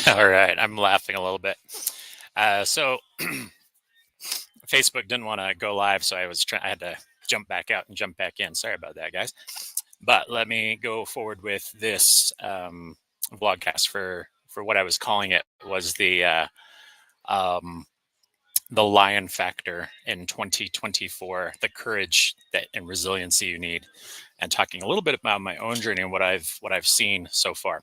All right, I'm laughing a little bit. So Facebook didn't want to go live, so I had to jump back out and jump back in. Sorry about that, guys. But let me go forward with this vlogcast for what I was calling it was um, the lion factor in 2024, the courage that and resiliency you need, and talking a little bit about my own journey and what I've seen so far.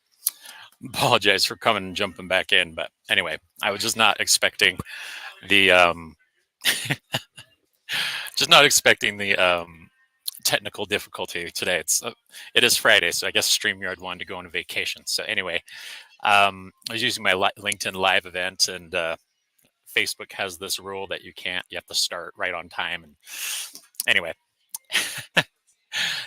Apologize for coming and jumping back in, but anyway, I was the um, just not expecting the technical difficulty today. It is Friday, so I guess StreamYard wanted to go on a vacation. So anyway, I was using my LinkedIn live event, and Facebook has this rule that you have to start right on time. And anyway,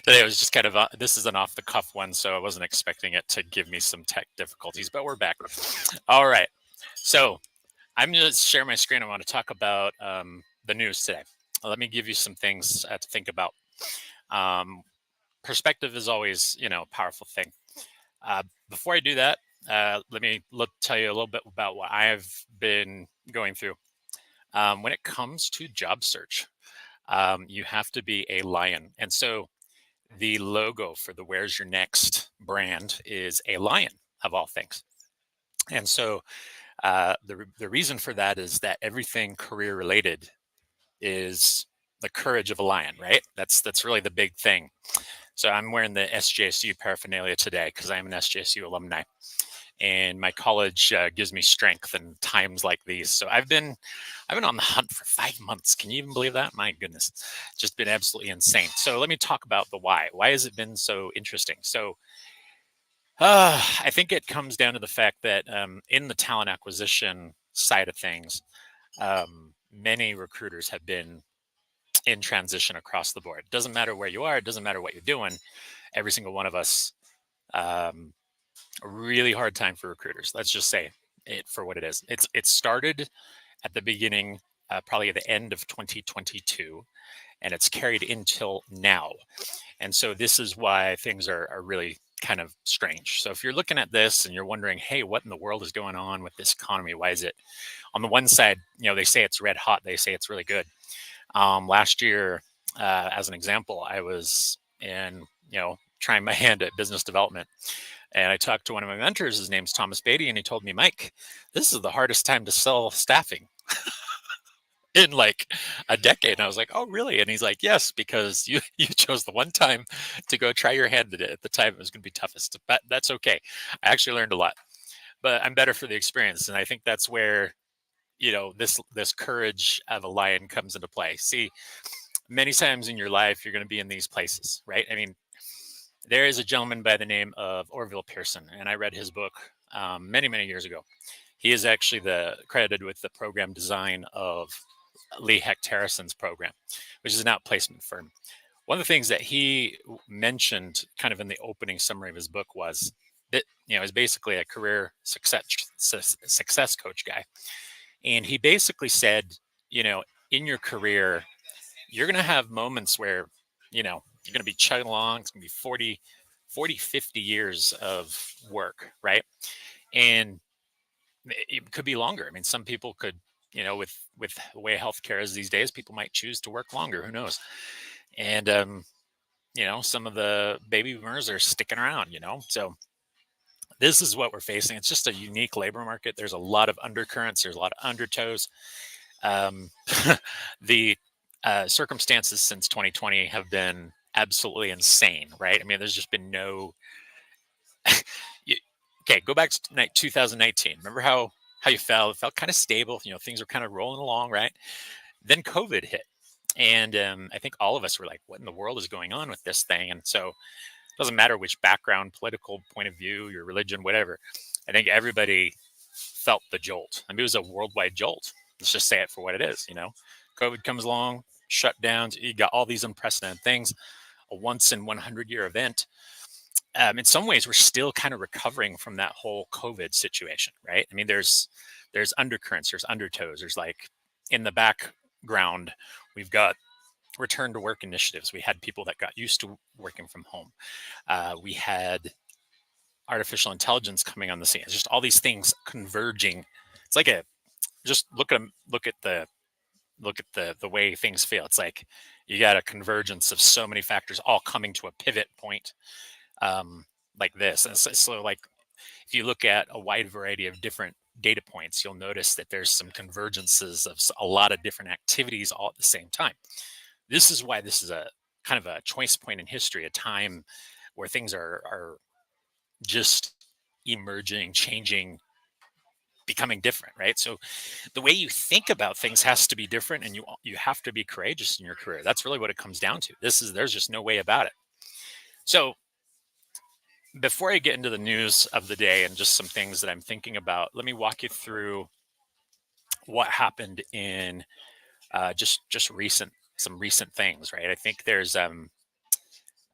today was just kind of this is an off the cuff one, so I wasn't expecting it to give me some tech difficulties, but we're back. All right, so I'm going to share my screen. I want to talk about the news today. Let me give you some things to think about. Um, Perspective is always, a powerful thing. Before I do that, let me tell you a little bit about what I've been going through. When it comes to job search, you have to be a lion. And so the logo for the Where's Your Next brand is a lion, of all things. And so the reason for that is that everything career related is the courage of a lion, right? That's really the big thing. So I'm wearing the SJSU paraphernalia today because I'm an SJSU alumni, and my college gives me strength in times like these. So I've been on the hunt for 5 months. Can you even believe that? My goodness, it's just been absolutely insane. So let me talk about the why. Why has it been so interesting? So I think it comes down to the fact that in the talent acquisition side of things, many recruiters have been in transition across the board. It doesn't matter where you are. It doesn't matter what you're doing. Every single one of us, a really hard time for recruiters. Let's just say it for what it is. It started at the beginning, probably at the end of 2022, and it's carried until now. And so this is why things are really kind of strange. So if you're looking at this and you're wondering, hey, what in the world is going on with this economy? Why is it on the one side, they say it's red hot, they say it's really good. Last year, as an example, I was trying my hand at business development. And I talked to one of my mentors, his name's Thomas Beatty, and he told me, Mike, this is the hardest time to sell staffing in like a decade. And I was like, oh, really? And he's like, yes, because you chose the one time to go try your hand at it. At the time, it was going to be toughest, but that's okay. I actually learned a lot, but I'm better for the experience. And I think that's where, this courage of a lion comes into play. See, many times in your life, you're going to be in these places, right? I mean, there is a gentleman by the name of Orville Pearson, and I read his book many, many years ago. He is actually credited with the program design of Lee Hecht Harrison's program, which is an outplacement firm. One of the things that he mentioned kind of in the opening summary of his book was that, is basically a career success coach guy. And he basically said, in your career, you're going to have moments where, you're going to be chugging along. It's going to be 40, 50 years of work, right? And it could be longer. I mean, some people could, with the way healthcare is these days, people might choose to work longer. Who knows? And, some of the baby boomers are sticking around, so this is what we're facing. It's just a unique labor market. There's a lot of undercurrents. There's a lot of undertows. The circumstances since 2020 have been absolutely insane, right? I mean, there's just been no. Okay, go back to 2019. Remember how you felt? It felt kind of stable. Things were kind of rolling along, right? Then COVID hit, and I think all of us were like, "What in the world is going on with this thing?" And so, it doesn't matter which background, political point of view, your religion, whatever. I think everybody felt the jolt. I mean, it was a worldwide jolt. Let's just say it for what it is. COVID comes along, shutdowns. You got all these unprecedented things. A once in 100-year event. In some ways, we're still kind of recovering from that whole COVID situation, right? I mean, there's undercurrents, there's undertows, there's like in the background, we've got return to work initiatives. We had people that got used to working from home. We had artificial intelligence coming on the scene. It's just all these things converging. It's like just look at them, look at the way things feel. It's like you got a convergence of so many factors all coming to a pivot point, like this. And so like if you look at a wide variety of different data points, you'll notice that there's some convergences of a lot of different activities all at the same time. This is why this is a kind of a choice point in history, a time where things are just emerging, changing, becoming different, right? So the way you think about things has to be different, and you have to be courageous in your career. That's really what it comes down to. There's just no way about it. So before I get into the news of the day and just some things that I'm thinking about, let me walk you through what happened in just some recent things, right? I think there's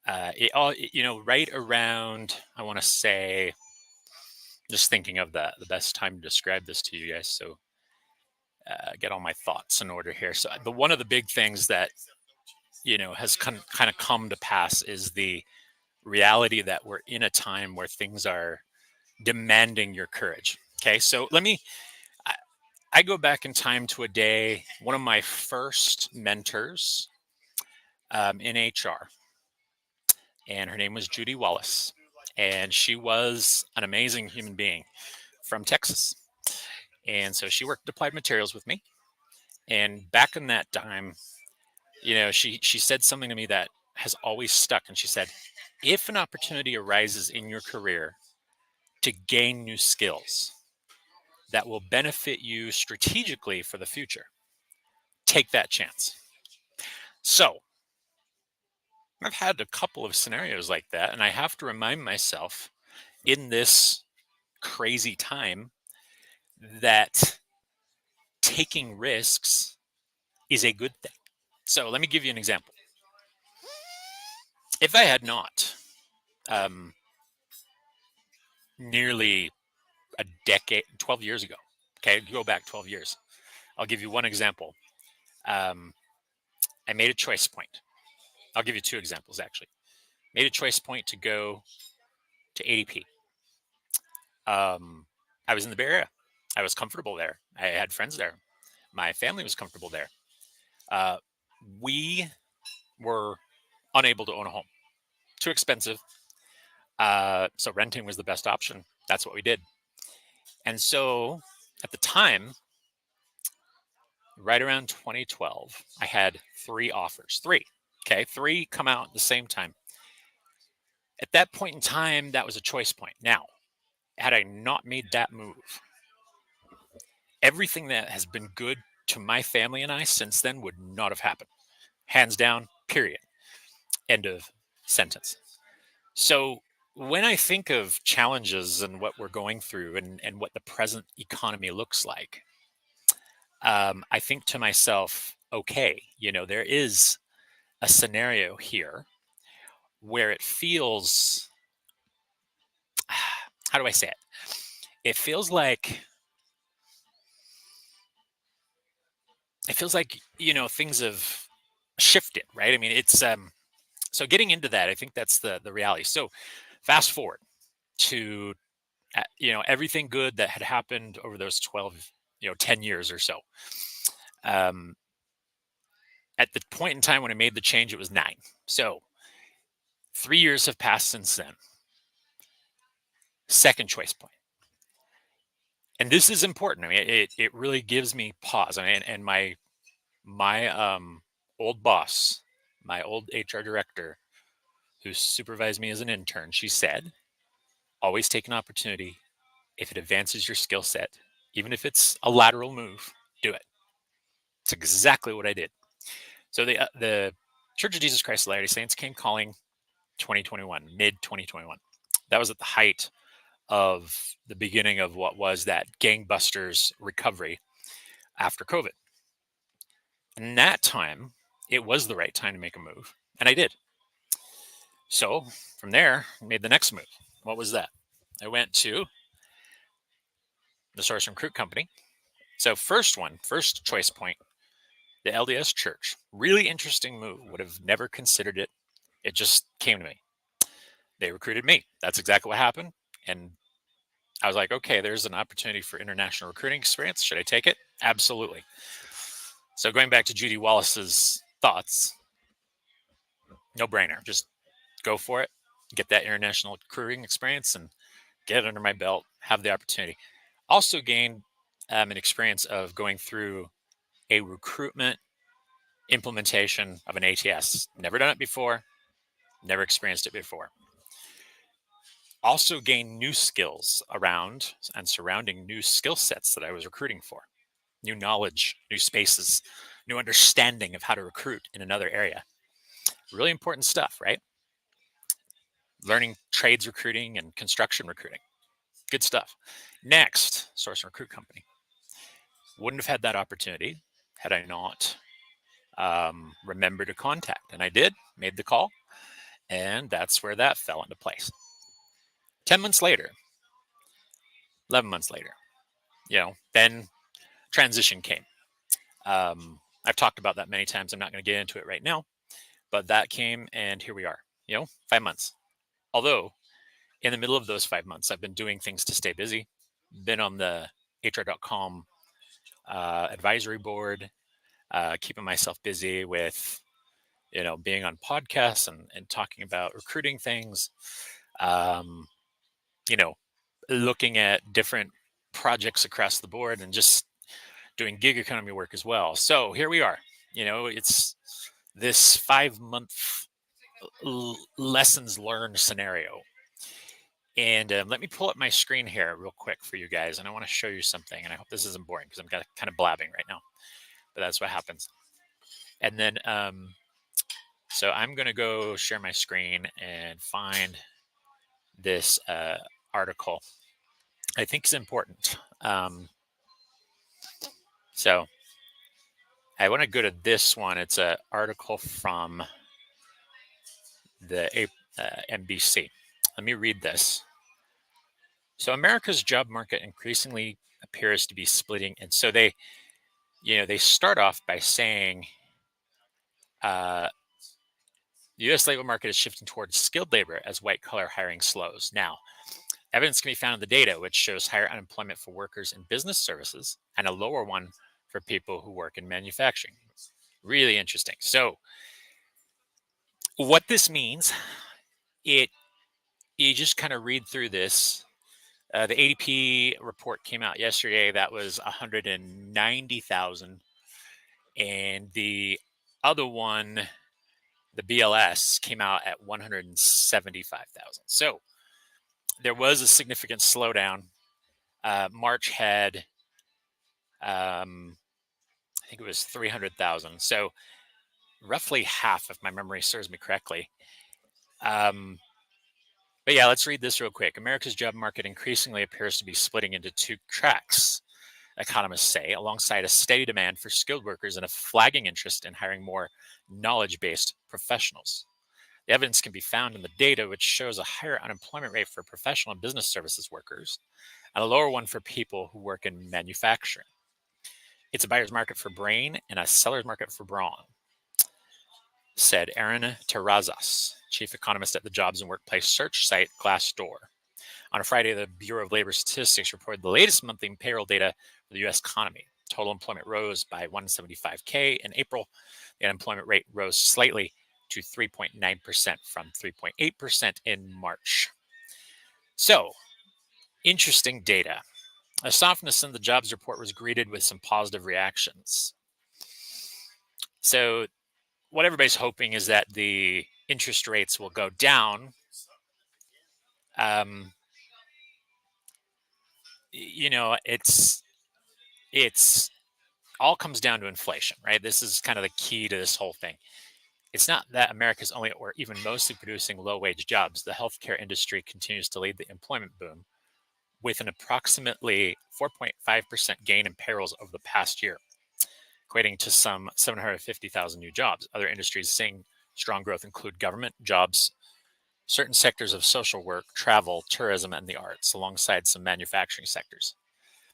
right around, I want to say, just thinking of the best time to describe this to you guys. So get all my thoughts in order here. So one of the big things that has kind of come to pass is the reality that we're in a time where things are demanding your courage. Okay, so I go back in time to a day, one of my first mentors in HR, and her name was Judy Wallace, and she was an amazing human being from Texas. And so she worked applied materials with me. And back in that time, she said something to me that has always stuck. And she said, if an opportunity arises in your career to gain new skills that will benefit you strategically for the future, take that chance. So I've had a couple of scenarios like that, and I have to remind myself in this crazy time that taking risks is a good thing. So let me give you an example. If I had not nearly a decade, 12 years ago, okay, go back 12 years, I'll give you one example. I made a choice point. I'll give you two examples, actually. Made a choice point to go to ADP. I was in the Bay Area. I was comfortable there. I had friends there. My family was comfortable there. We were unable to own a home. Too expensive. So renting was the best option. That's what we did. And so at the time, right around 2012, I had three offers. Three come out at the same time. At that point in time, that was a choice point. Now, had I not made that move, everything that has been good to my family and I since then would not have happened. Hands down, period. End of sentence. So when I think of challenges and what we're going through and what the present economy looks like, I think to myself, okay, there is a scenario here where it feels, how do I say it? It feels like things have shifted, right? I mean, it's so getting into that, I think that's the reality. So fast forward to everything good that had happened over those 10 years or so. At the point in time when I made the change, it was 9. So 3 years have passed since then. Second choice point. And this is important. I mean, it really gives me pause. I mean, and my old boss, my old HR director, who supervised me as an intern, she said, always take an opportunity. If it advances your skill set, even if it's a lateral move, do it. It's exactly what I did. So the Church of Jesus Christ of Latter-day Saints came calling 2021, mid 2021. That was at the height of the beginning of what was that gangbusters recovery after COVID. And that time, it was the right time to make a move, and I did. So from there, I made the next move. What was that? I went to the Source Recruit Company. So first choice point, the LDS Church. Really interesting move. Would have never considered it. It just came to me. They recruited me. That's exactly what happened. And I was like, okay, there's an opportunity for international recruiting experience. Should I take it? Absolutely. So going back to Judy Wallace's thoughts, no brainer. Just go for it, get that international recruiting experience and get it under my belt, have the opportunity. Also gained an experience of going through a recruitment implementation of an ATS. Never done it before, never experienced it before. Also gained new skills around and surrounding new skill sets that I was recruiting for. New knowledge, new spaces, new understanding of how to recruit in another area. Really important stuff, right? Learning trades recruiting and construction recruiting. Good stuff. Next, source and recruit company. Wouldn't have had that opportunity had I not remembered to contact. And I did, made the call, and that's where that fell into place. 10 months later, 11 months later, then transition came. I've talked about that many times. I'm not going to get into it right now, but that came, and here we are, 5 months. Although in the middle of those 5 months, I've been doing things to stay busy, been on the HR.com advisory board, keeping myself busy with, being on podcasts and talking about recruiting things, looking at different projects across the board and just doing gig economy work as well. So here we are, it's this 5-month lessons learned scenario. And let me pull up my screen here real quick for you guys. And I want to show you something. And I hope this isn't boring because I'm kind of blabbing right now. But that's what happens. And then, so I'm going to go share my screen and find this article. I think it's important. So I want to go to this one. It's an article from the NBC. Let me read this. So America's job market increasingly appears to be splitting. And so they start off by saying the U.S. labor market is shifting towards skilled labor as white-collar hiring slows. Now, evidence can be found in the data, which shows higher unemployment for workers in business services and a lower one for people who work in manufacturing. Really interesting. So what this means, you just kind of read through this. The ADP report came out yesterday. That was 190,000. And the other one, the BLS, came out at 175,000. So there was a significant slowdown. March had, I think it was 300,000. So roughly half, if my memory serves me correctly. But yeah, let's read this real quick. America's job market increasingly appears to be splitting into two tracks, economists say, alongside a steady demand for skilled workers and a flagging interest in hiring more knowledge-based professionals. The evidence can be found in the data, which shows a higher unemployment rate for professional and business services workers and a lower one for people who work in manufacturing. It's a buyer's market for brain and a seller's market for brawn, said Aaron Terrazas, chief economist at the jobs and workplace search site Glassdoor. On a Friday, the Bureau of Labor Statistics reported the latest monthly payroll data for the U.S. economy. Total employment rose by 175K in April. The unemployment rate rose slightly to 3.9% from 3.8% in March. So, interesting data. A softness in the jobs report was greeted with some positive reactions. So, what everybody's hoping is that the interest rates will go down. It's all comes down to inflation, right? This is kind of the key to this whole thing. It's not that America's only or even mostly producing low-wage jobs. The healthcare industry continues to lead the employment boom with an approximately 4.5% gain in payrolls over the past year, equating to some 750,000 new jobs. Other industries seeing strong growth include government jobs, certain sectors of social work, travel, tourism, and the arts, alongside some manufacturing sectors.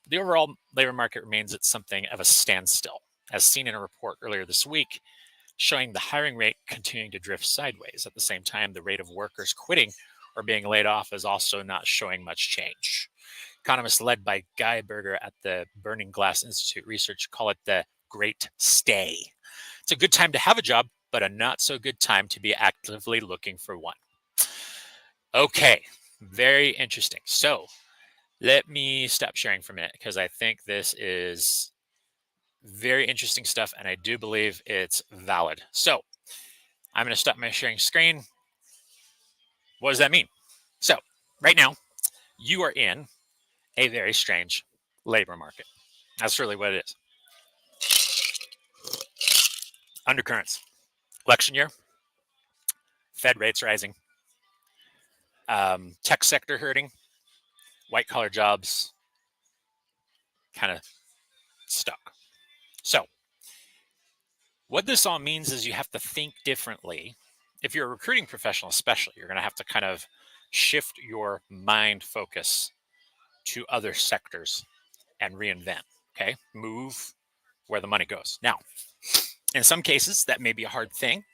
The overall labor market remains at something of a standstill, as seen in a report earlier this week showing the hiring rate continuing to drift sideways. At the same time, the rate of workers quitting or being laid off is also not showing much change. Economists led by Guy Berger at the Burning Glass Institute research call it the Great Stay. It's a good time to have a job, but a not so good time to be actively looking for one. Okay, very interesting. So let me stop sharing for a minute because I think this is very interesting stuff and I do believe it's valid. So I'm going to stop my sharing screen. What does that mean? So right now, you are in a very strange labor market. That's really what it is. Undercurrents. Election year, Fed rates rising, tech sector hurting, white collar jobs kind of stuck. So what this all means is you have to think differently. If you're a recruiting professional, especially, you're going to have to kind of shift your mind focus to other sectors and reinvent, okay? Move where the money goes. Now, in some cases, that may be a hard thing.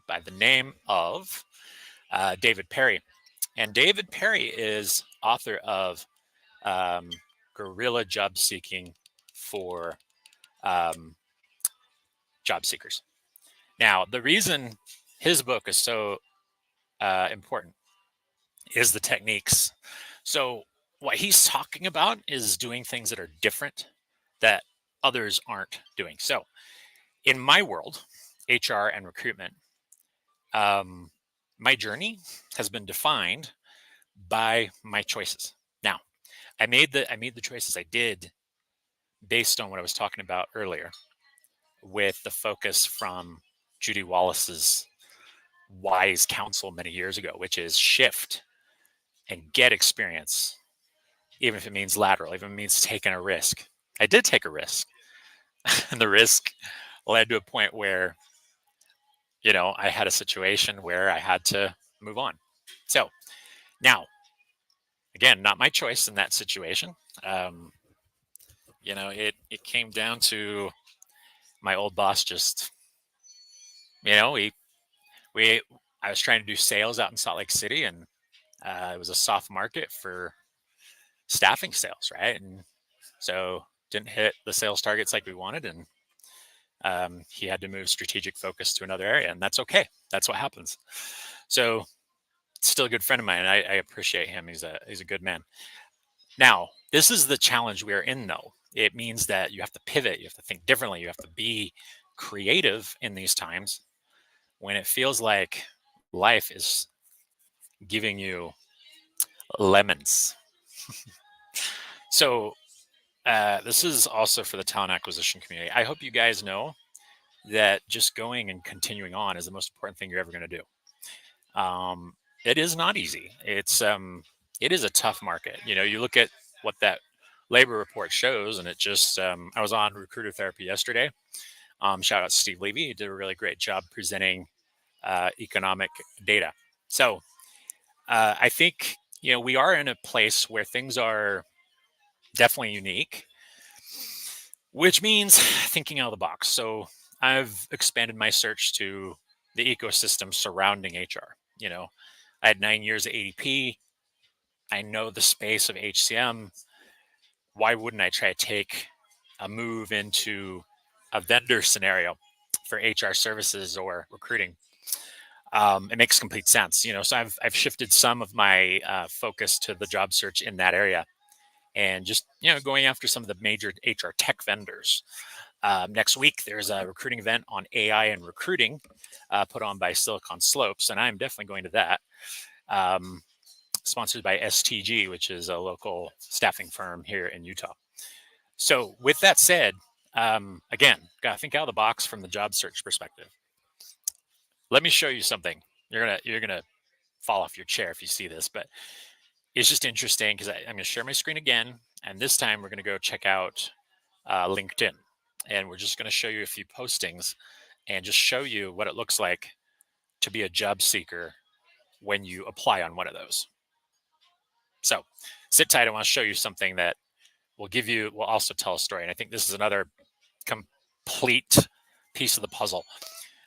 By the name of David Perry. And David Perry is author of Guerrilla Job Seeking for Job Seekers. Now, the reason his book is so important is the techniques. So what he's talking about is doing things that are different that others aren't doing. So in my world, HR and recruitment, my journey has been defined by my choices. Now, I made the choices I did based on what I was talking about earlier with the focus from Judy Wallace's wise counsel many years ago, which is shift and get experience, even if it means lateral, even if it means taking a risk. I did take a risk. And the risk led to a point where, I had a situation where I had to move on. So now, again, not my choice in that situation. It came down to my old boss just, I was trying to do sales out in Salt Lake City, and it was a soft market for staffing sales, right? And so didn't hit the sales targets like we wanted, and he had to move strategic focus to another area, and that's okay. That's what happens. So still a good friend of mine. I appreciate him. He's a good man. Now, this is the challenge we are in, though. It means that you have to pivot. You have to think differently. You have to be creative in these times when it feels like life is giving you lemons. So this is also for the talent acquisition community. I hope you guys know that just going and continuing on is the most important thing you're ever going to do. It is not easy. It is a tough market. You look at what that labor report shows, and it just I was on Recruiter Therapy yesterday. Shout out to Steve Levy. He did a really great job presenting economic data. So I think we are in a place where things are definitely unique, which means thinking out of the box. So I've expanded my search to the ecosystem surrounding HR. I had 9 years at ADP. I know the space of HCM. Why wouldn't I try to take a move into a vendor scenario for HR services or recruiting? It makes complete sense. So I've shifted some of my focus to the job search in that area, and just going after some of the major HR tech vendors. Next week, there's a recruiting event on AI and recruiting put on by Silicon Slopes, and I'm definitely going to that. Sponsored by STG, which is a local staffing firm here in Utah. So with that said, again, gotta think out of the box from the job search perspective. Let me show you something. You're gonna fall off your chair if you see this, but it's just interesting because I'm gonna share my screen again, and this time we're gonna go check out LinkedIn, and we're just gonna show you a few postings and just show you what it looks like to be a job seeker when you apply on one of those. So sit tight. I want to show you something that will also tell a story. And I think this is another complete piece of the puzzle.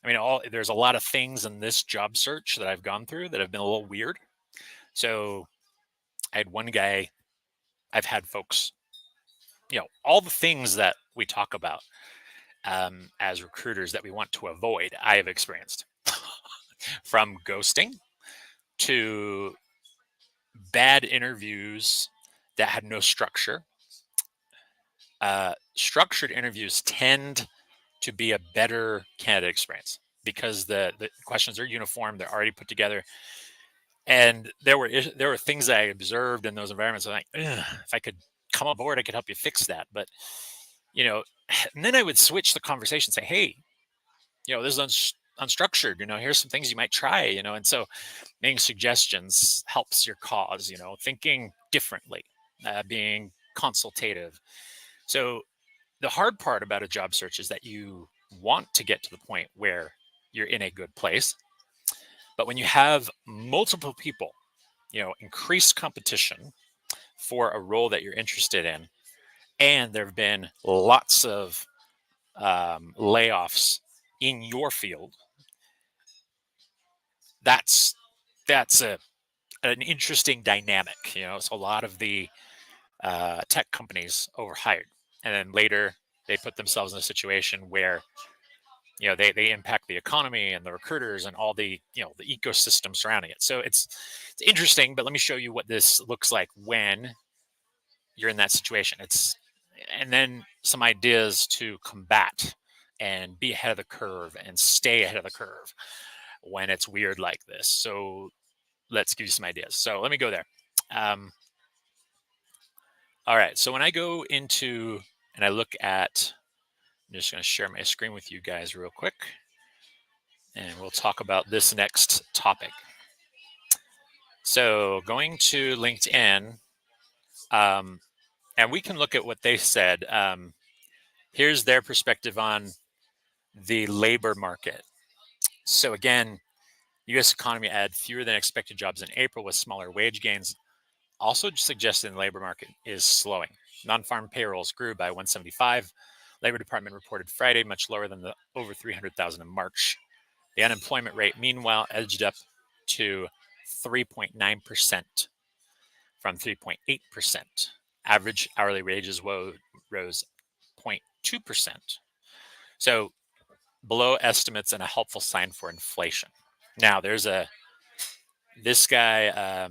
I mean, there's a lot of things in this job search that I've gone through that have been a little weird. So I had one guy, I've had folks, all the things that we talk about as recruiters that we want to avoid, I have experienced. From ghosting to bad interviews that had no structure. Structured interviews tend to be a better candidate experience because the questions are uniform, they're already put together. And there were things that I observed in those environments. I'm like, if I could come on board, I could help you fix that. But, and then I would switch the conversation, say, hey, this is unstructured, here's some things you might try, and so making suggestions helps your cause, thinking differently, being consultative. So the hard part about a job search is that you want to get to the point where you're in a good place. But when you have multiple people, increased competition for a role that you're interested in, and there have been lots of layoffs in your field, that's an interesting dynamic. So a lot of the tech companies overhired, and then later they put themselves in a situation where they impact the economy and the recruiters and all the the ecosystem surrounding it. So it's interesting, but let me show you what this looks like when you're in that situation. And then some ideas to combat and be ahead of the curve and stay ahead of the curve when it's weird like this. So let's give you some ideas. So let me go there. All right. So when I go into and I look at, I'm just going to share my screen with you guys real quick, and we'll talk about this next topic. So going to LinkedIn, and we can look at what they said. Here's their perspective on the labor market. So again, U.S. economy had fewer than expected jobs in April with smaller wage gains. Also suggesting the labor market is slowing. Non-farm payrolls grew by 175. Labor Department reported Friday, much lower than the over 300,000 in March. The unemployment rate, meanwhile, edged up to 3.9% from 3.8%. Average hourly wages rose 0.2%. So below estimates and a helpful sign for inflation. Now, there's this guy,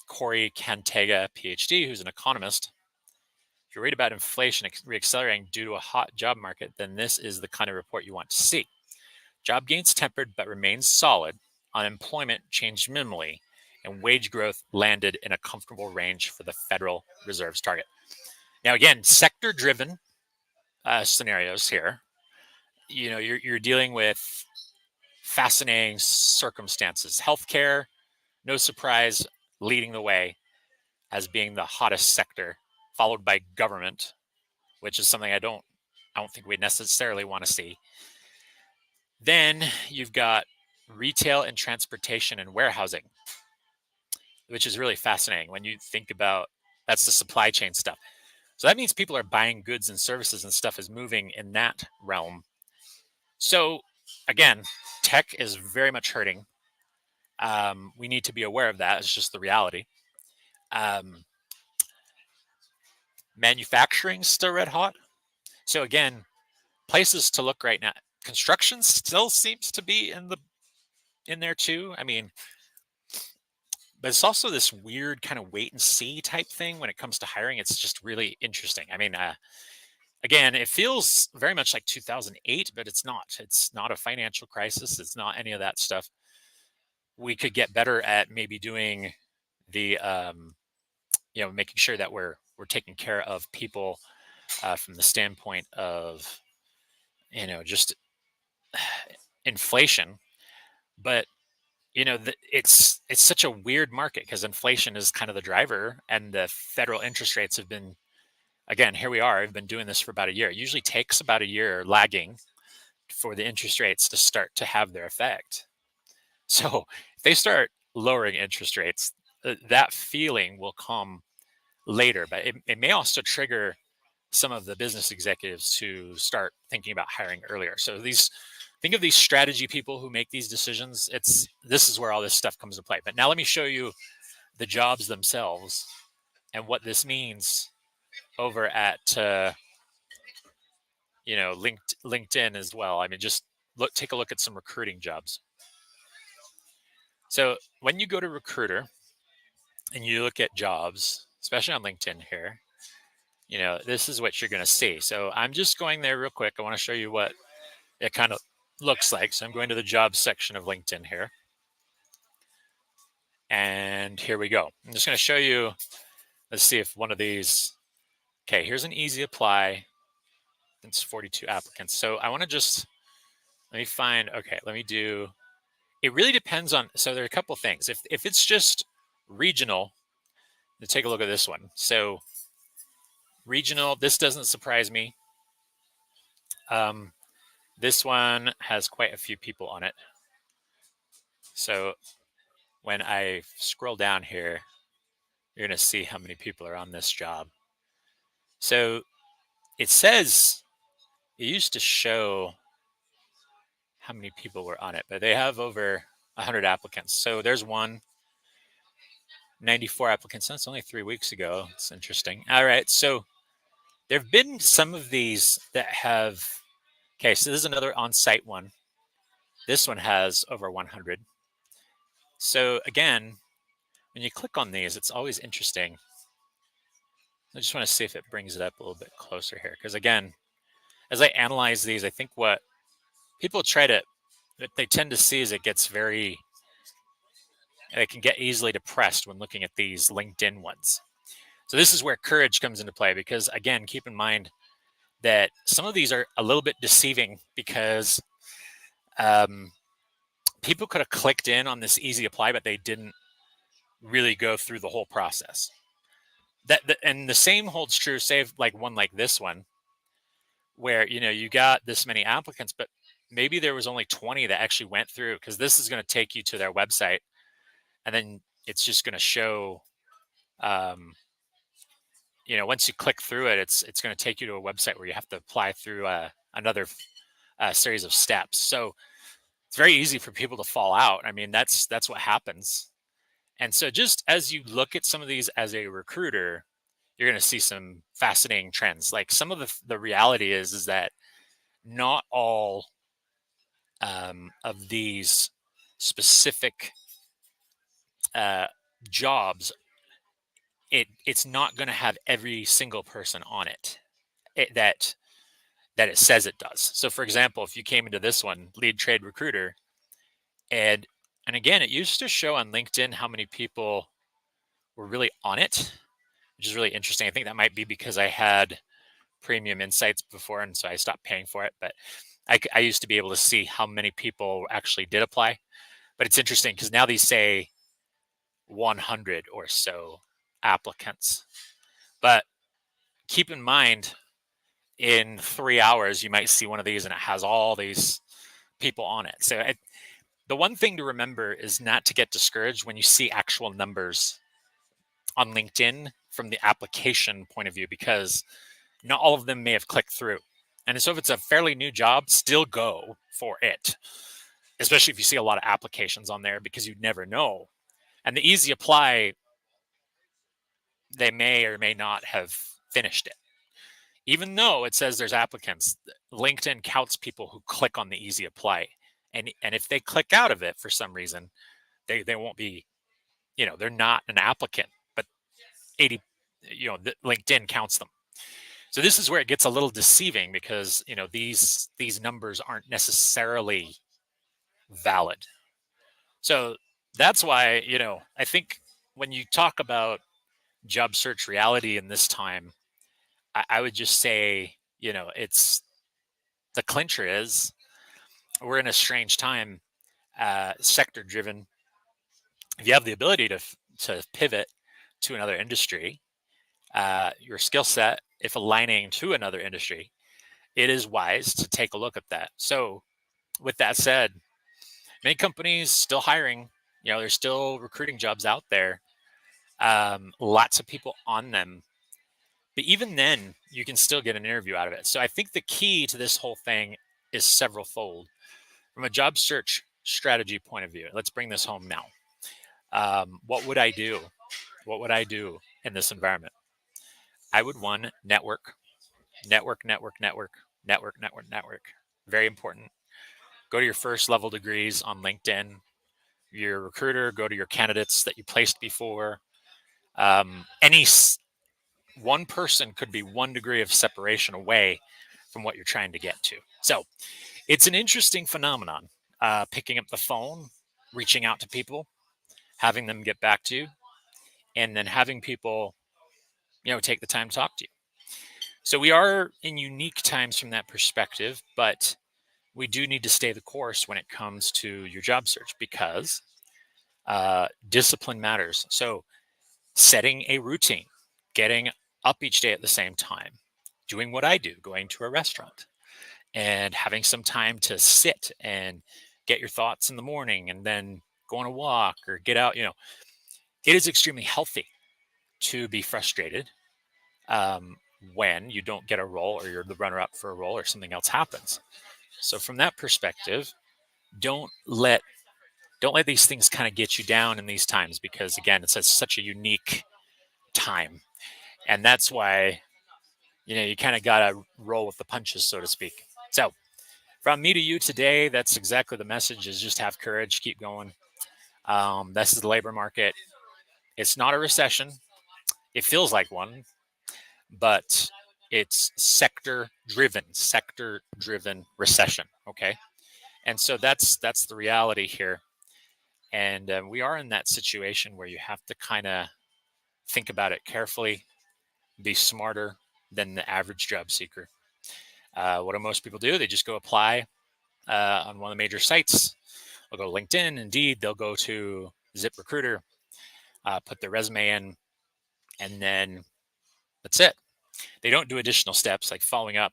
Corey Cantega, PhD, who's an economist. If you're worried about inflation reaccelerating due to a hot job market, then this is the kind of report you want to see. Job gains tempered but remains solid. Unemployment changed minimally, and wage growth landed in a comfortable range for the Federal Reserve's target. Now, again, sector-driven scenarios here. You're dealing with fascinating circumstances. Healthcare, no surprise, leading the way as being the hottest sector, followed by government, which is something I don't think we necessarily want to see. Then you've got retail and transportation and warehousing, which is really fascinating when you think about that's the supply chain stuff. So that means people are buying goods and services and stuff is moving in that realm. So again, tech is very much hurting. We need to be aware of that. It's just the reality. Manufacturing still red hot. So again, places to look right now. Construction still seems to be in there too. I mean, but it's also this weird kind of wait and see type thing when it comes to hiring. It's just really interesting. I mean, again, it feels very much like 2008, but it's not. It's not a financial crisis. It's not any of that stuff. We could get better at maybe doing the, making sure that we're taking care of people from the standpoint of, just inflation. But it's such a weird market because inflation is kind of the driver, and the federal interest rates have been, again, here we are. I've been doing this for about a year. It usually takes about a year lagging for the interest rates to start to have their effect. So if they start lowering interest rates, that feeling will come later, but it may also trigger some of the business executives to start thinking about hiring earlier. So think of these strategy people who make these decisions. This is where all this stuff comes into play. But now let me show you the jobs themselves and what this means over at LinkedIn as well. I mean, just take a look at some recruiting jobs. So when you go to Recruiter and you look at jobs, especially on LinkedIn here, this is what you're going to see. So I'm just going there real quick. I want to show you what it kind of looks like. So I'm going to the jobs section of LinkedIn here. And here we go. I'm just going to show you, let's see if one of these, okay, here's an easy apply. It's 42 applicants. So I want to let me find, okay, let me do, it really depends on, so there are a couple things. If it's just regional, let's take a look at this one. So regional, this doesn't surprise me. This one has quite a few people on it. So when I scroll down here, you're going to see how many people are on this job. So it says, it used to show how many people were on it, but they have over 100 applicants. So there's 94 applicants. That's only 3 weeks ago. It's interesting. All right. So there have been some of these that have, okay, so this is another on-site one. This one has over 100. So again, when you click on these, it's always interesting. I just want to see if it brings it up a little bit closer here. Because again, as I analyze these, I think what people they tend to see is it can get easily depressed when looking at these LinkedIn ones. So this is where courage comes into play, because again, keep in mind that some of these are a little bit deceiving because people could have clicked in on this easy apply, but they didn't really go through the whole process. And the same holds true, say like one like this one, where you got this many applicants, but maybe there was only 20 that actually went through, because this is going to take you to their website, and then it's just going to show, once you click through it, it's going to take you to a website where you have to apply through another series of steps. So it's very easy for people to fall out. I mean, that's what happens. And so just as you look at some of these as a recruiter, you're going to see some fascinating trends. Like some of the reality is that not all of these specific jobs, it's not going to have every single person on it that it says it does. So for example, if you came into this one, lead trade recruiter, and again, it used to show on LinkedIn how many people were really on it, which is really interesting. I think that might be because I had premium insights before, and so I stopped paying for it. But I used to be able to see how many people actually did apply. But it's interesting because now these say 100 or so applicants. But keep in mind, in 3 hours, you might see one of these and it has all these people on it. So the one thing to remember is not to get discouraged when you see actual numbers on LinkedIn from the application point of view, because not all of them may have clicked through. And so if it's a fairly new job, still go for it, especially if you see a lot of applications on there, because you never know. And the easy apply, they may or may not have finished it. Even though it says there's applicants, LinkedIn counts people who click on the easy apply. And if they click out of it for some reason, they won't be, they're not an applicant, but 80, LinkedIn counts them. So this is where it gets a little deceiving, because, these numbers aren't necessarily valid. So that's why, I think when you talk about job search reality in this time, I would just say, it's the clincher is we're in a strange time, sector driven. If you have the ability to pivot to another industry, your skill set, if aligning to another industry, it is wise to take a look at that. So with that said, many companies still hiring, there's still recruiting jobs out there. Lots of people on them. But even then, you can still get an interview out of it. So I think the key to this whole thing is several fold. From a job search strategy point of view, let's bring this home now. What would I do? What would I do in this environment? I would network, network, network, network, network, network, network. Very important. Go to your first level degrees on LinkedIn. Your recruiter, go to your candidates that you placed before. Any one person could be 1 degree of separation away from what you're trying to get to. So it's an interesting phenomenon. Picking up the phone, reaching out to people, having them get back to you, and then having people, take the time to talk to you. So we are in unique times from that perspective, but we do need to stay the course when it comes to your job search because discipline matters. So setting a routine, getting up each day at the same time, doing what I do, going to a restaurant and having some time to sit and get your thoughts in the morning and then go on a walk or get out, it is extremely healthy to be frustrated when you don't get a role or you're the runner up for a role or something else happens. So from that perspective, don't let these things kind of get you down in these times because again, it's such a unique time. And that's why, you kind of got to roll with the punches, so to speak. So from me to you today, that's exactly the message is just have courage, keep going. This is the labor market. It's not a recession. It feels like one, but it's sector driven recession. Okay. And so that's the reality here. And we are in that situation where you have to kind of think about it carefully, be smarter than the average job seeker. What do most people do? They just go apply on one of the major sites. They'll go LinkedIn, Indeed. They'll go to ZipRecruiter, put their resume in, and then that's it. They don't do additional steps like following up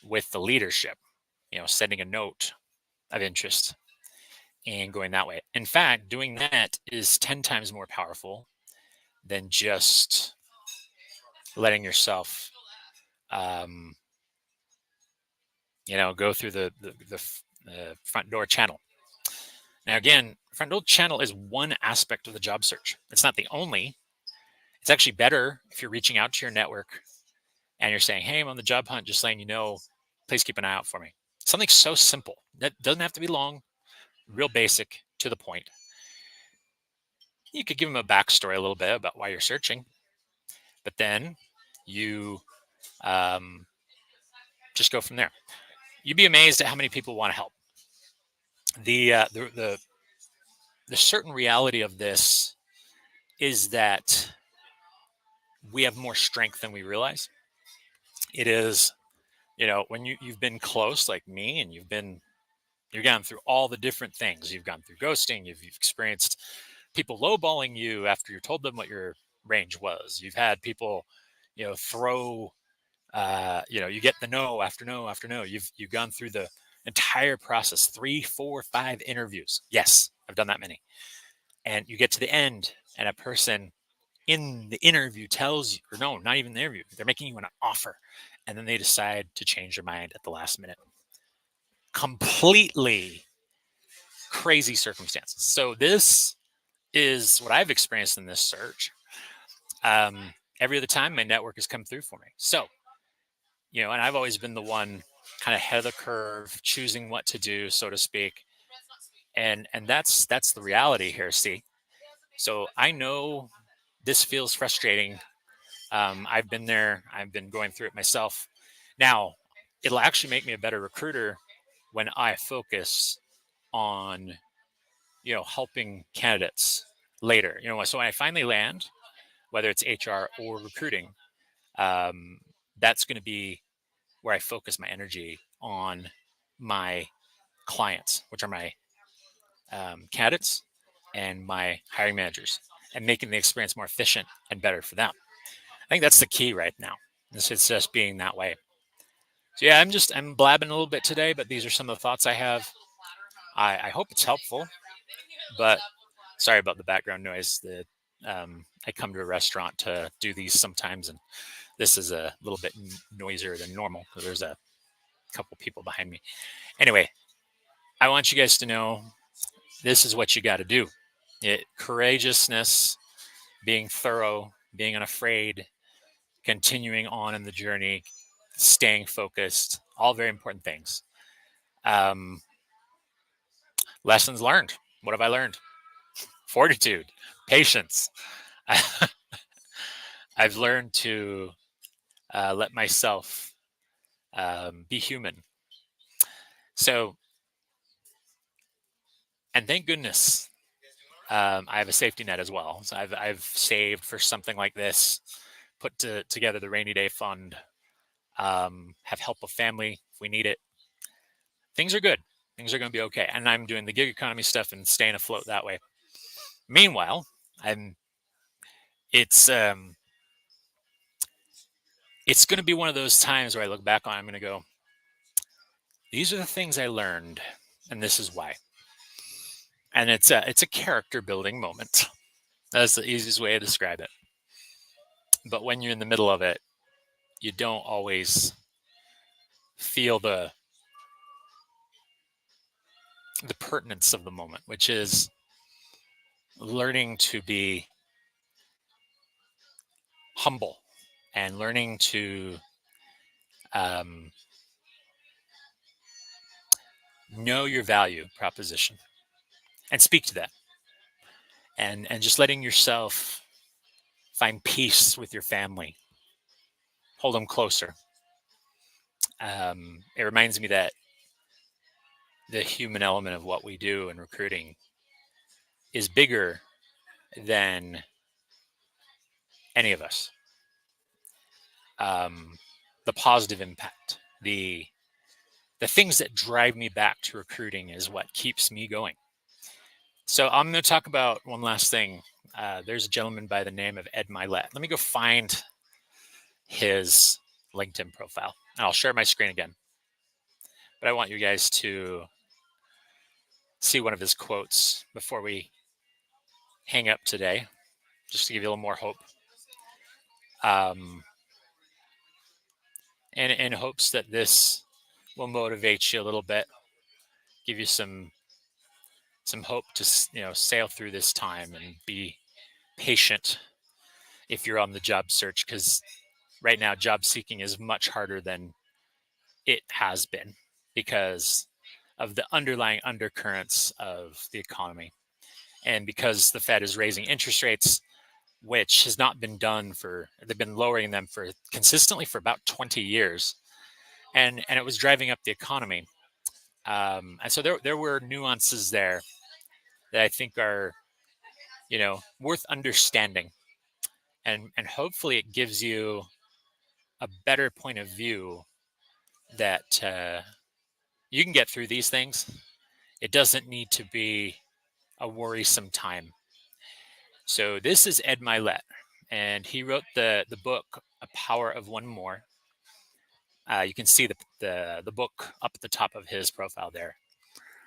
with the leadership, sending a note of interest and going that way. In fact, doing that is 10 times more powerful than just letting yourself, go through the front door channel. Now, again, front door channel is one aspect of the job search. It's not the only. It's actually better if you're reaching out to your network and you're saying, hey, I'm on the job hunt, just letting you know, please keep an eye out for me. Something so simple that doesn't have to be long, real basic, to the point. You could give them a backstory a little bit about why you're searching, but then you just go from there. You'd be amazed at how many people want to help. The certain reality of this is that we have more strength than we realize. It is, when you've been close like me and you've gone through all the different things. You've gone through ghosting. You've experienced people lowballing you after you told them what your range was. You've had people, throw, you get the no after no after no. You've gone through the entire process, 3, 4, 5 interviews. Yes, I've done that many. And you get to the end and a person in the interview tells you, or no, not even the interview, they're making you an offer. And then they decide to change their mind at the last minute. Completely crazy circumstances. So this is what I've experienced in this search. Every other time my network has come through for me. So, and I've always been the one kind of ahead of the curve, choosing what to do, so to speak. And that's the reality here, see. So I know this feels frustrating. I've been there. I've been going through it myself. Now, it'll actually make me a better recruiter when I focus on, helping candidates later. So when I finally land, whether it's HR or recruiting, that's going to be where I focus my energy on my clients, which are my candidates and my hiring managers, and making the experience more efficient and better for them. I think that's the key right now. It's just being that way. So yeah, I'm blabbing a little bit today, but these are some of the thoughts I have. I hope it's helpful, but sorry about the background noise. The I come to a restaurant to do these sometimes, and this is a little bit noisier than normal because there's a couple people behind me. Anyway, I want you guys to know this is what you got to do. Courageousness, being thorough, being unafraid, continuing on in the journey, staying focused, all very important things. Lessons learned. What have I learned? Fortitude, patience. I've learned to let myself be human. So, and thank goodness, I have a safety net as well. So I've saved for something like this, put together the rainy day fund, have help of family if we need it. Things are good. Things are going to be okay. And I'm doing the gig economy stuff and staying afloat that way. Meanwhile, it's going to be one of those times where I look back on, I'm going to go, these are the things I learned, and this is why. And it's a character building moment. That's the easiest way to describe it. But when you're in the middle of it, you don't always feel the pertinence of the moment, which is learning to be humble and learning to know your value proposition and speak to that, and just letting yourself find peace with your family, hold them closer. It reminds me that the human element of what we do in recruiting is bigger than any of us. The positive impact, the things that drive me back to recruiting is what keeps me going. So I'm going to talk about one last thing. There's a gentleman by the name of Ed Milet. Let me go find his LinkedIn profile, and I'll share my screen again. But I want you guys to see one of his quotes before we hang up today, just to give you a little more hope. And in hopes that this will motivate you a little bit, give you some hope to sail through this time and be patient if you're on the job search, because right now job seeking is much harder than it has been because of the underlying undercurrents of the economy, and because the Fed is raising interest rates, which has not been done they've been lowering them for consistently for about 20 years, and it was driving up the economy. And so there were nuances there that I think are, worth understanding, and hopefully it gives you a better point of view that you can get through these things. It doesn't need to be a worrisome time. So this is Ed Milet, and he wrote the book A Power of One More. You can see the book up at the top of his profile there.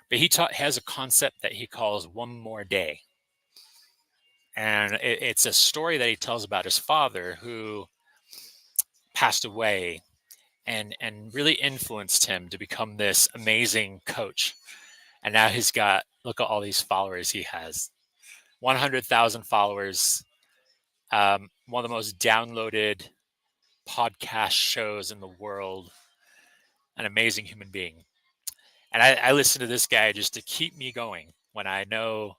But he has a concept that he calls one more day. And it's a story that he tells about his father, who passed away and really influenced him to become this amazing coach. And now look at all these followers he has. 100,000 followers, one of the most downloaded podcast shows in the world, an amazing human being. And I listen to this guy just to keep me going when I know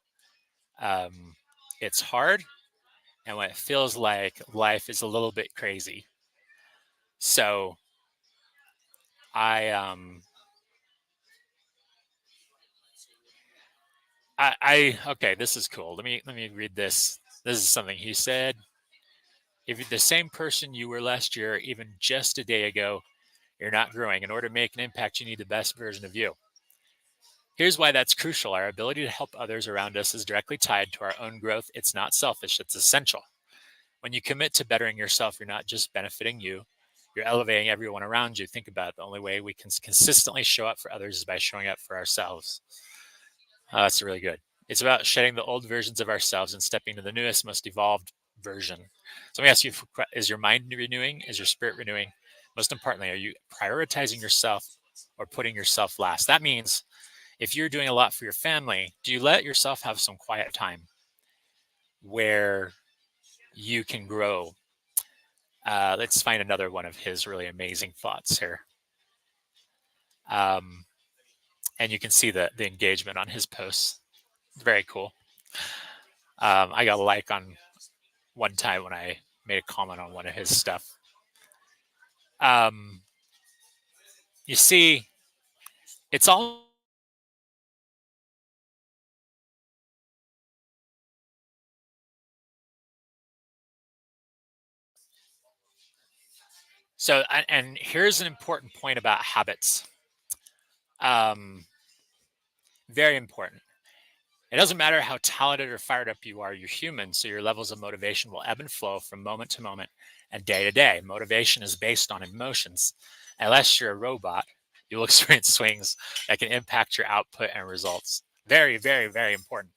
it's hard and when it feels like life is a little bit crazy. So okay, this is cool. Let me read this. This is something he said. If you're the same person you were last year, even just a day ago, you're not growing. In order to make an impact, you need the best version of you. Here's why that's crucial. Our ability to help others around us is directly tied to our own growth. It's not selfish, it's essential. When you commit to bettering yourself, you're not just benefiting you, you're elevating everyone around you. Think about it. The only way we can consistently show up for others is by showing up for ourselves. That's really good. It's about shedding the old versions of ourselves and stepping to the newest, most evolved version. So let me ask you, is your mind renewing? Is your spirit renewing? Most importantly, are you prioritizing yourself or putting yourself last? That means if you're doing a lot for your family, do you let yourself have some quiet time where you can grow? Let's find another one of his really amazing thoughts here. And you can see the engagement on his posts. Very cool. I got a like on one time when I made a comment on one of his stuff. You see, it's all so. And here's an important point about habits. Very important. It doesn't matter how talented or fired up you are, you're human, so your levels of motivation will ebb and flow from moment to moment and day to day. Motivation is based on emotions. Unless you're a robot, you will experience swings that can impact your output and results. Very, very, very important.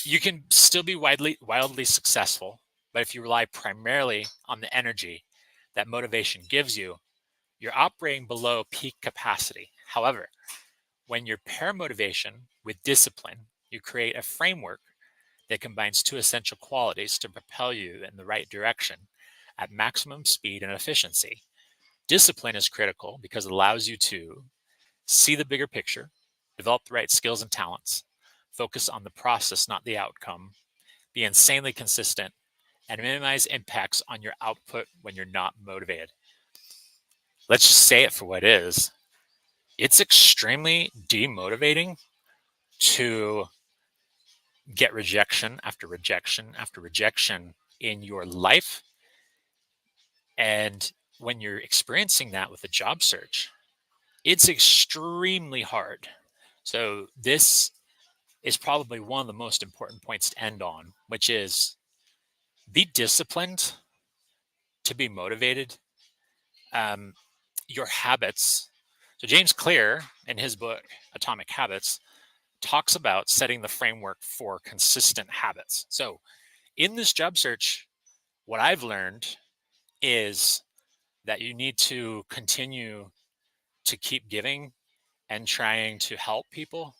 You can still be wildly successful, but if you rely primarily on the energy that motivation gives you, you're operating below peak capacity. However, when you pair motivation with discipline, you create a framework that combines two essential qualities to propel you in the right direction at maximum speed and efficiency. Discipline is critical because it allows you to see the bigger picture, develop the right skills and talents, focus on the process, not the outcome, be insanely consistent, and minimize impacts on your output when you're not motivated. Let's just say it for what it is. It's extremely demotivating to get rejection after rejection after rejection in your life. And when you're experiencing that with a job search, it's extremely hard. So this is probably one of the most important points to end on, which is be disciplined to be motivated. Your habits. So James Clear, in his book Atomic Habits, talks about setting the framework for consistent habits. So in this job search, what I've learned is that you need to continue to keep giving and trying to help people.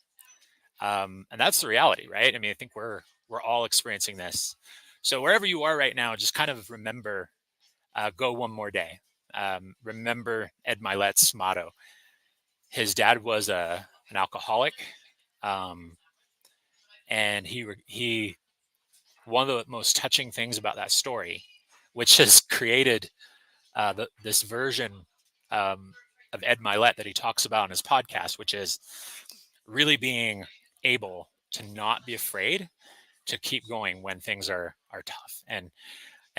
And that's the reality, right? I mean, I think we're all experiencing this. So wherever you are right now, just kind of remember, go one more day. Remember Ed Milet's motto. His dad was an alcoholic, and he one of the most touching things about that story, which has created this version of Ed Milet that he talks about on his podcast, which is really being able to not be afraid to keep going when things are tough. And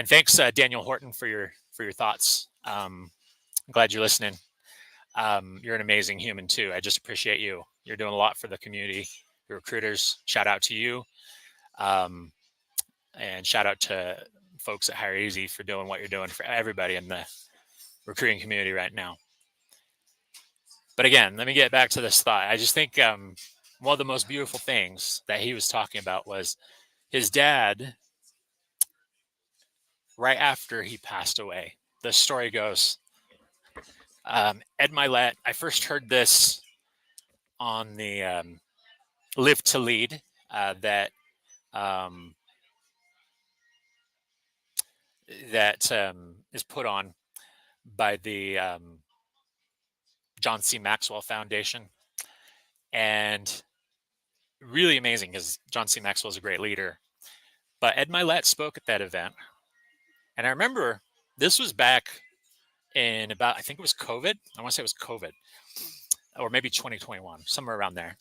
thanks, Daniel Horton, for your thoughts. I'm glad you're listening. You're an amazing human too. I just appreciate you. You're doing a lot for the community, the recruiters. Shout out to you, and shout out to folks at Hire Easy for doing what you're doing for everybody in the recruiting community right now. But again, let me get back to this thought. I just think one of the most beautiful things that he was talking about was his dad, right after he passed away. The story goes, Ed Milet, I first heard this on the Live to Lead that is put on by the John C. Maxwell Foundation. And really amazing because John C. Maxwell is a great leader. But Ed Milet spoke at that event. And I remember this was back in about, I think it was COVID. I want to say it was COVID or maybe 2021, somewhere around there.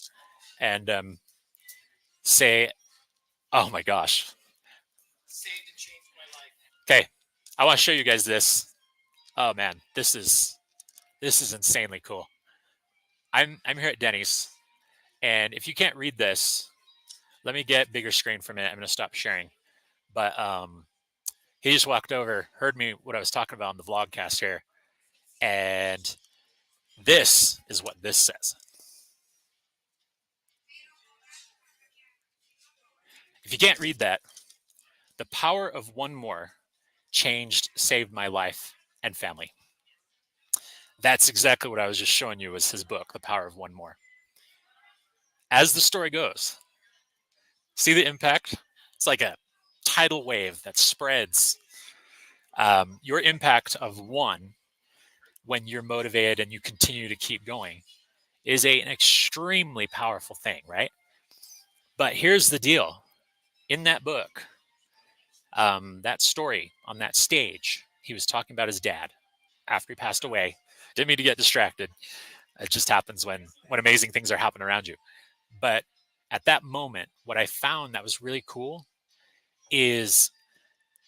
And say, oh my gosh. Okay, I want to show you guys this. Oh man, this is insanely cool. I'm here at Denny's, and if you can't read this, let me get bigger screen for a minute. I'm going to stop sharing. But he just walked over, heard me what I was talking about on the vlogcast here, and this is what this says. If you can't read that, The Power of One More saved my life and family. That's exactly what I was just showing you was his book, The Power of One More. As the story goes, see the impact? It's like a tidal wave that spreads. Your impact of one, when you're motivated and you continue to keep going, is an extremely powerful thing, right? But here's the deal. In that book, that story on that stage, he was talking about his dad after he passed away. Didn't mean to get distracted. It just happens when amazing things are happening around you. But at that moment, what I found that was really cool is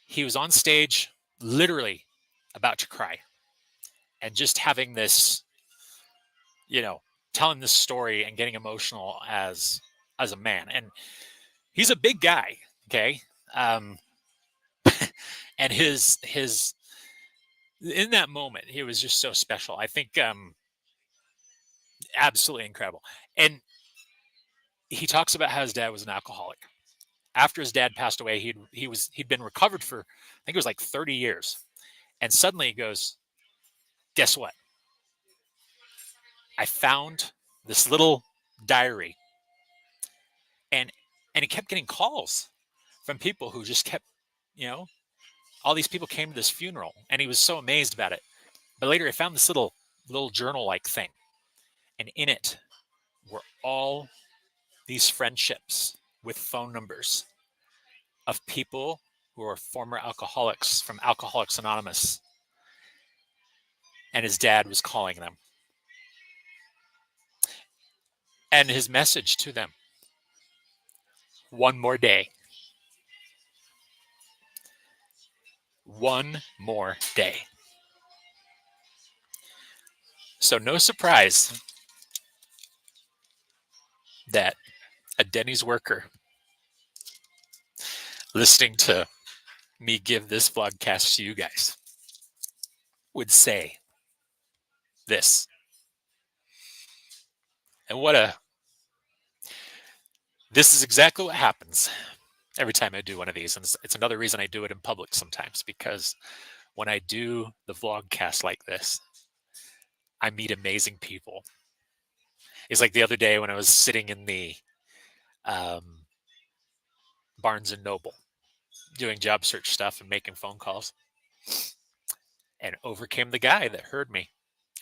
he was on stage, literally about to cry, and just having this, telling this story and getting emotional as a man. And he's a big guy, okay? And his in that moment, he was just so special. I think absolutely incredible. And he talks about how his dad was an alcoholic. After his dad passed away, he'd been recovered for, I think it was like 30 years. And suddenly he goes, guess what? I found this little diary. And he kept getting calls from people who just kept, all these people came to this funeral, and he was so amazed about it. But later he found this little journal like thing. And in it were all these friendships with phone numbers of people who are former alcoholics from Alcoholics Anonymous. And his dad was calling them. And his message to them, one more day. One more day. So no surprise that a Denny's worker listening to me give this vlogcast to you guys would say this. And this is exactly what happens every time I do one of these. And it's another reason I do it in public sometimes, because when I do the vlogcast like this, I meet amazing people. It's like the other day when I was sitting in the Barnes and Noble doing job search stuff and making phone calls, and over came the guy that heard me.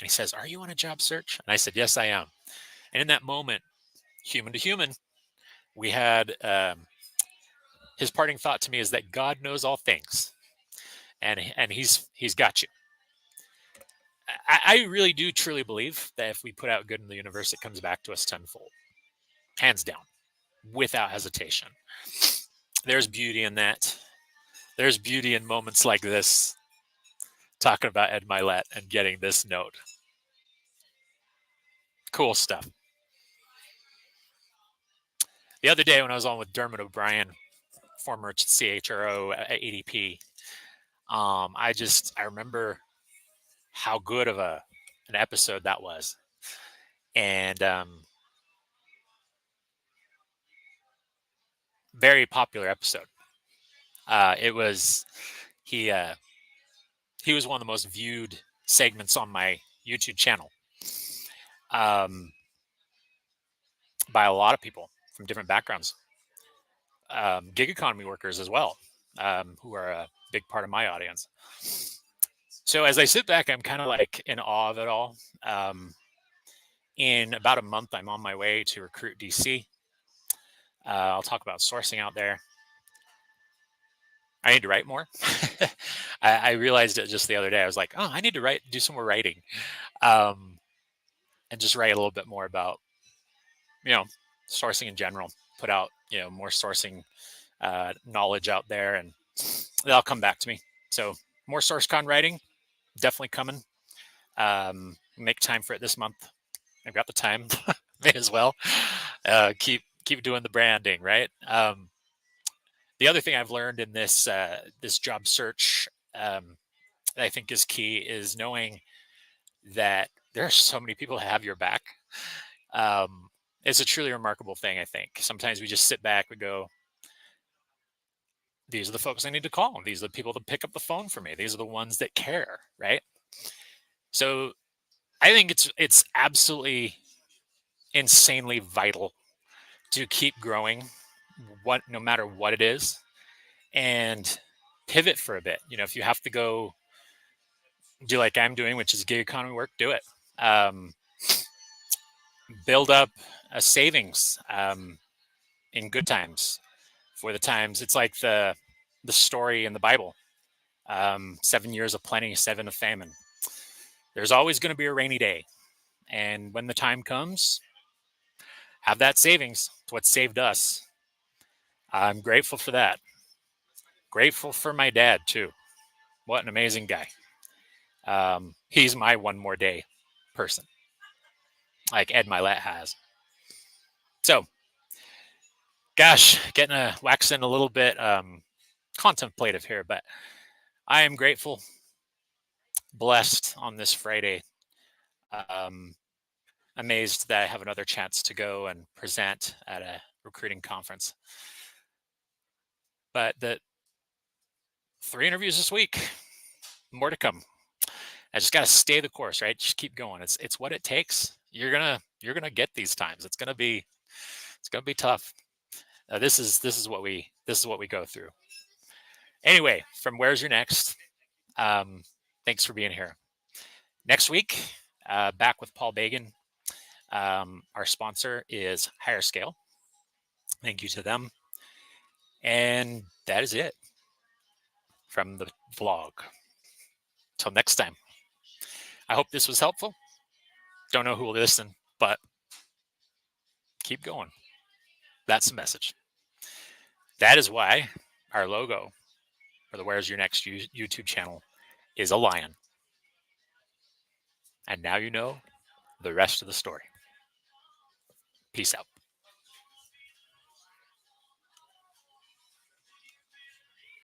And he says, "Are you on a job search?" And I said, "Yes, I am." And in that moment, human to human, we had his parting thought to me is that God knows all things, and he's got you. I really do truly believe that if we put out good in the universe, it comes back to us tenfold, hands down, without hesitation. There's beauty in that. There's beauty in moments like this, talking about Ed Milet and getting this note. Cool stuff. The other day when I was on with Dermot O'Brien, former CHRO at ADP, I remember how good of an episode that was. And very popular episode. It was he was one of the most viewed segments on my YouTube channel by a lot of people from different backgrounds, gig economy workers as well, who are a big part of my audience. So as I sit back, I'm kind of like in awe of it all. In about a month, I'm on my way to recruit DC. I'll talk about sourcing out there. I need to write more. I realized it just the other day. I was like, oh, I need to do some more writing, and just write a little bit more about, sourcing in general. Put out, more sourcing knowledge out there, and that'll come back to me. So more SourceCon writing, definitely coming. Make time for it this month. I've got the time. May as well keep doing the branding, right? The other thing I've learned in this job search, I think is key, is knowing that there are so many people who have your back. It's a truly remarkable thing. I think sometimes we just sit back, we go, these are the folks I need to call. These are the people that pick up the phone for me. These are the ones that care, right? So I think it's absolutely insanely vital to keep growing, no matter what it is, and pivot for a bit. If you have to go do like I'm doing, which is gig economy work, do it. Build up a savings in good times for the times. It's like the story in the Bible, 7 years of plenty, 7 of famine. There's always going to be a rainy day. And when the time comes, have that savings. It's what saved us. I'm grateful for that. Grateful for my dad, too. What an amazing guy. He's my one more day person, like Ed Milet has. So, gosh, getting waxing a little bit contemplative here, but I am grateful, blessed on this Friday. Amazed that I have another chance to go and present at a recruiting conference. But the 3 interviews this week, more to come. I just got to stay the course, right? Just keep going. It's what it takes. You're gonna get these times. It's gonna be tough. This is what we go through. Anyway, from Where's Your Next? Thanks for being here. Next week, back with Paul Bagan. Our sponsor is Higher Scale. Thank you to them. And that is it from the vlog. Till next time. I hope this was helpful. Don't know who will listen, but keep going. That's the message. That is why our logo for the Where's Your Next YouTube channel is a lion. And now you know the rest of the story. Peace out.